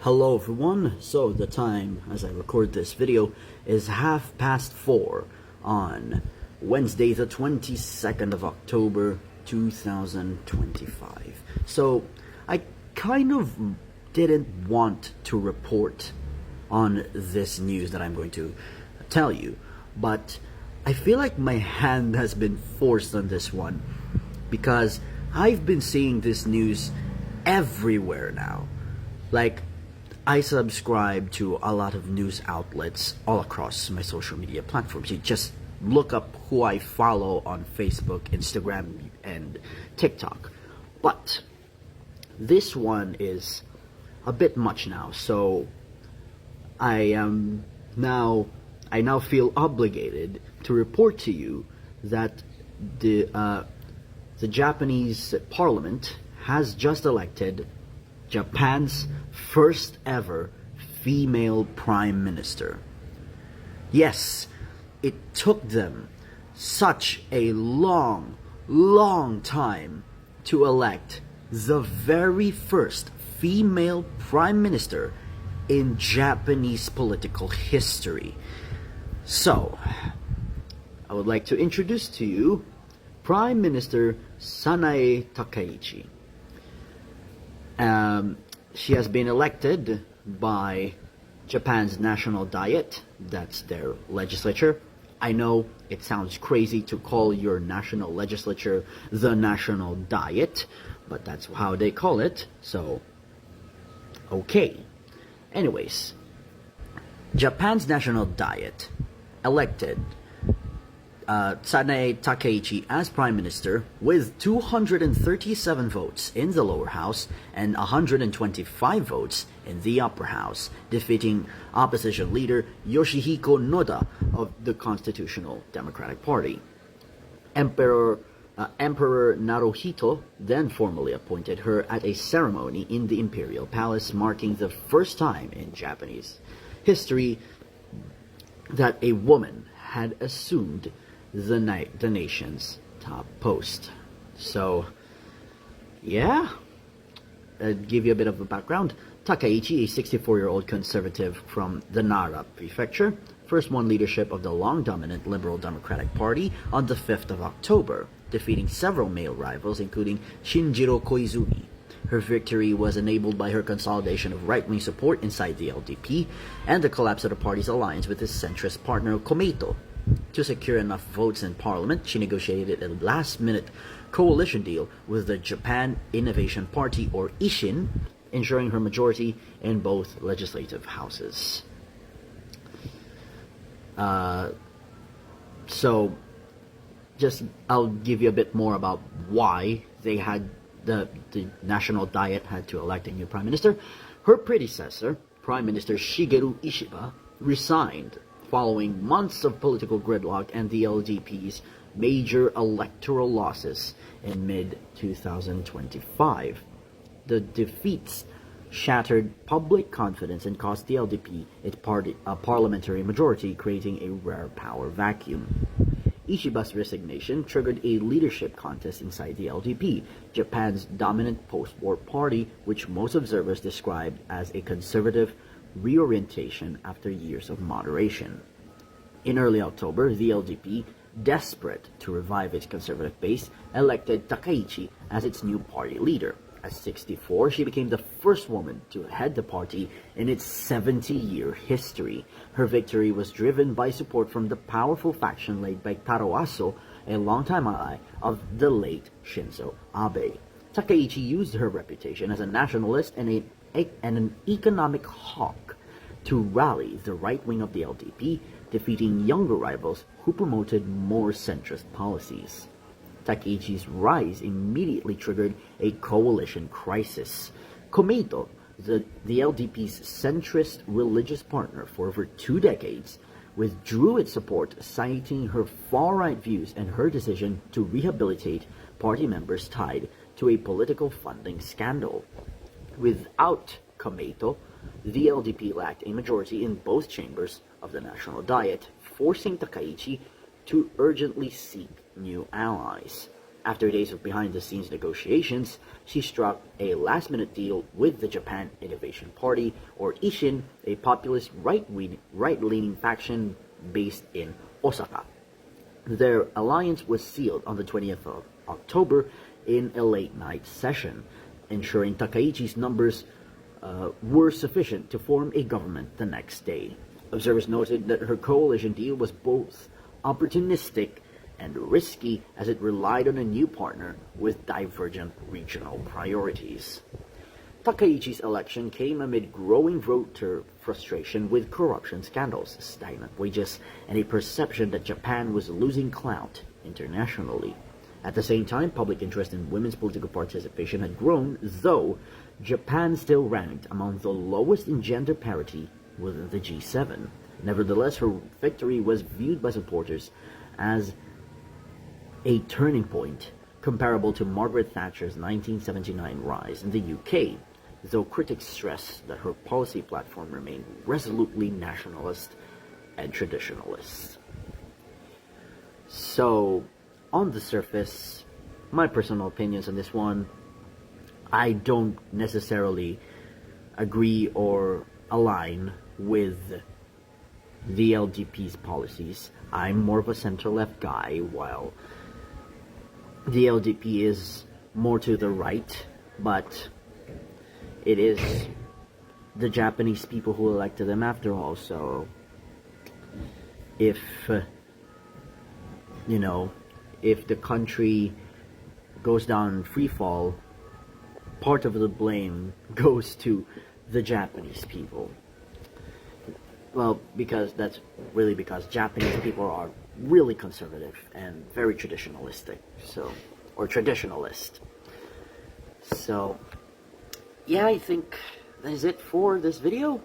Hello everyone, so the time as I record this video is 4:30 on Wednesday the 22nd of October 2025. So I kind of didn't want to report on this news that I'm going to tell you, but I feel like my hand has been forced on this one because I've been seeing this news everywhere now. Like, I subscribe to a lot of news outlets all across my social media platforms. You just look up who I follow on Facebook, Instagram, and TikTok. But this one is a bit much now, so I now feel obligated to report to you that the Japanese parliament has just elected Japan's first ever female prime minister. Yes, it took them such a long time to elect the very first female prime minister in Japanese political history. So, I would like to introduce to you Prime Minister Sanae Takaichi. She has been elected by Japan's National Diet, that's their legislature. I know it sounds crazy to call your national legislature the National Diet, but that's how they call it, so okay. Anyways, Japan's National Diet elected Sanae Takaichi as Prime Minister with 237 votes in the lower house and 125 votes in the upper house, defeating opposition leader Yoshihiko Noda of the Constitutional Democratic Party. Emperor Naruhito then formally appointed her at a ceremony in the Imperial Palace, marking the first time in Japanese history that a woman had assumed the nation's top post. So, yeah, I'll give you a bit of a background. Takaichi, a 64-year-old conservative from the Nara prefecture, first won leadership of the long-dominant Liberal Democratic Party on the 5th of October, defeating several male rivals, including Shinjiro Koizumi. Her victory was enabled by her consolidation of right-wing support inside the LDP and the collapse of the party's alliance with its centrist partner Komeito. To secure enough votes in parliament, she negotiated a last-minute coalition deal with the Japan Innovation Party, or Ishin, ensuring her majority in both legislative houses. So, I'll give you a bit more about why they had the National Diet had to elect a new prime minister. Her predecessor, Prime Minister Shigeru Ishiba, resigned following months of political gridlock and the LDP's major electoral losses in mid-2025. The defeats shattered public confidence and cost the LDP its parliamentary majority, creating a rare power vacuum. Ishiba's resignation triggered a leadership contest inside the LDP, Japan's dominant post-war party, which most observers described as a conservative reorientation after years of moderation. In early October, the LDP, desperate to revive its conservative base, elected Takaichi as its new party leader. At 64, she became the first woman to head the party in its 70-year history. Her victory was driven by support from the powerful faction led by Taro Aso, a longtime ally of the late Shinzo Abe. Takaichi used her reputation as a nationalist and an economic hawk to rally the right wing of the LDP, defeating younger rivals who promoted more centrist policies. Takaichi's rise immediately triggered a coalition crisis. Komeito, the LDP's centrist religious partner for over 2 decades, withdrew its support, citing her far-right views and her decision to rehabilitate party members tied to a political funding scandal. Without Komeito, the LDP lacked a majority in both chambers of the National Diet, forcing Takaichi to urgently seek new allies. After days of behind-the-scenes negotiations, she struck a last-minute deal with the Japan Innovation Party, or Ishin, a populist right-leaning faction based in Osaka. Their alliance was sealed on the 20th of October in a late-night session, ensuring Takaichi's numbers were sufficient to form a government the next day. Observers noted that her coalition deal was both opportunistic and risky, as it relied on a new partner with divergent regional priorities. Takaichi's election came amid growing voter frustration with corruption scandals, stagnant wages, and a perception that Japan was losing clout internationally. At the same time, public interest in women's political participation had grown, though Japan still ranked among the lowest in gender parity within the G7. Nevertheless, her victory was viewed by supporters as a turning point comparable to Margaret Thatcher's 1979 rise in the UK, though critics stress that her policy platform remained resolutely nationalist and traditionalist. So, on the surface, my personal opinions on this one, I don't necessarily agree or align with the LDP's policies. I'm more of a center-left guy, while the LDP is more to the right, but it is the Japanese people who elected them after all. So if if the country goes down free fall, part of the blame goes to the Japanese people. Well, because Japanese people are really conservative and very traditionalistic, or traditionalist. So, yeah, I think that is it for this video.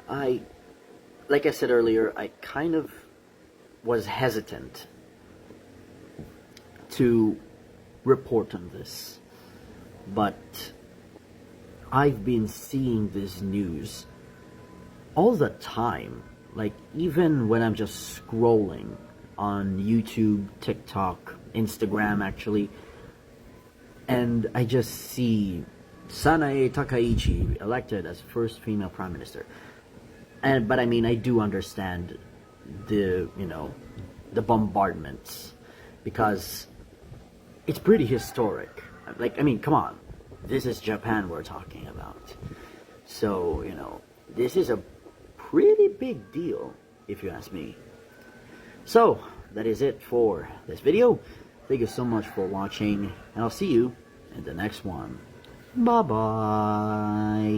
Like I said earlier, I kind of was hesitant to report on this, but I've been seeing this news all the time, like even when I'm just scrolling on YouTube, TikTok, Instagram actually, and I just see Sanae Takaichi elected as first female prime minister. But I mean, I do understand the bombardments, because it's pretty historic. Like, I mean, come on, this is Japan we're talking about. So, this is a pretty big deal, if you ask me. So, that is it for this video. Thank you so much for watching, and I'll see you in the next one. Bye-bye.